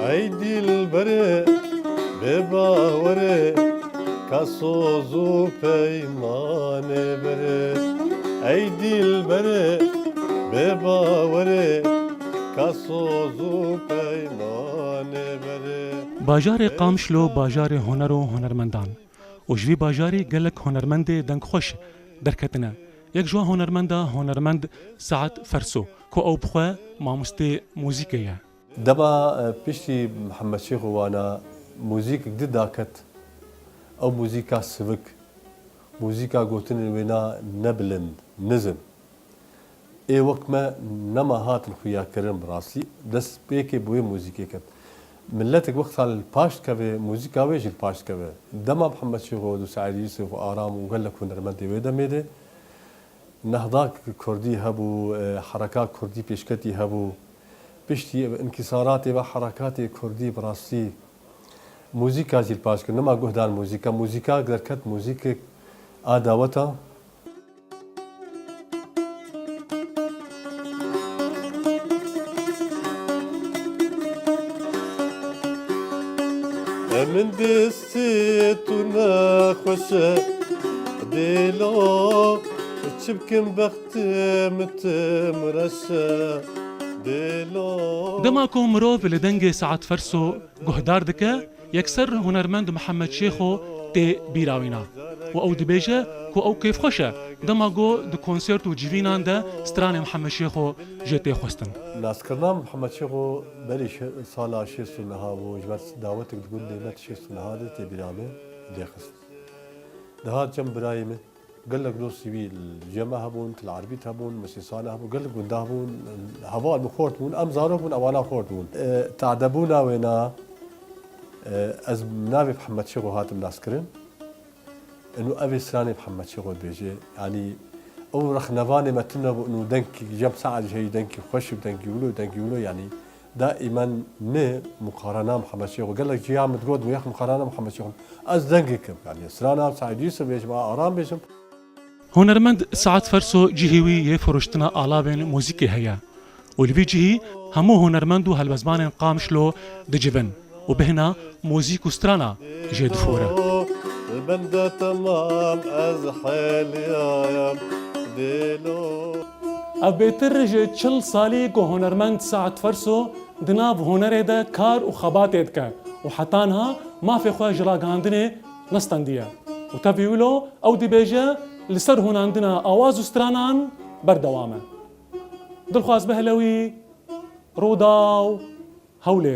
ای دلبر بباور کسوز و پیمان بره ای دلبر بباور کسوز و پیمان بره باجار قامشلو باجار هنر و هنرمندان و جوی باجاری گلک هنرمند دنگ خوش درکتنه یک جو هنرمند سعد فرسو کو او بخوا ماموسته موزیکیه دما بيشتي محمد شيخ وانا موزيك جديد داكت او موزيكا سفك موزيكا قوتن وينا نبلن نزم اي وقت ما نما هات الخويا كرم براسي دس بيكي بوي موزيكي كت ملتك وقت على الباشت كافي موزيكا ويجي الباشت كافي دما محمد شيخ وسعيد يوسف وارام وقال لك هنرمندي ويدا ميدي نهضاك كردي هبو حركات كردي بيشكتي هبو بشتي انكساراتي وحركاتي كردي براسي موزيكا زي الباشكر نما قهدان موزيكا قدر كت موزيكا آداوتا من دستيتنا خوشة ديلو تشبكن بخت متمرشة دما کو مروف لدنگ سعد فرسو گهدار دکه یکسر هنرمند محمد شیخو تی بیراوینا و او دبیجه کو او کیف خوشه دما گو د کنسرت و جوینان ده ستران محمد شیخو جتی خوستن ناس کرنا محمد شیخو بلی سالا شیست نها و جبر دعوتك تقول لي ما تشيست نها ده تی بیرامه دیخس ده ها جنب برايمه قال لك دول سيبي الجامعة هبون العربية هبون مسيسانة هبون قال لك بنده هبون هوا المخورت هبون أم زارو هبون أوانا خورت هبون تعدبونا وينا از نابي محمد شيخو هاتم ناسكرين إنه أبي سراني محمد شيخو بيجي يعني أو رخنفاني ما تنبو إنه دنكي جنب ساعة جاي دنكي خوش بدنكي ولو يعني دائما ما مقارنة محمد شيخو قال لك جي عم تقول وياك مقارنة محمد شيخو از دنكي يعني سرانا سعيد يوسف بيجي آرام بيجي هنرمند سعد فرسو جهوي يفرشتنا آلابين موزيكي هيا والفي جهي همو هنرمندو هالبزمان قامشلو دجبن وبهنا موزيكو سترانا جيد فورة البندة تمام از حالي ديلو أبيتر جي تشل صالي كو هنرمند سعد فرسو دناب هنره ده كار وخباتيد كا وحتانها ما في خواه جلاغاندني نستندية وتبيولو أو دي بيجا لسر هون عندنا آواز وسترانان بردوامه دلخواز بهلوي روداو هولير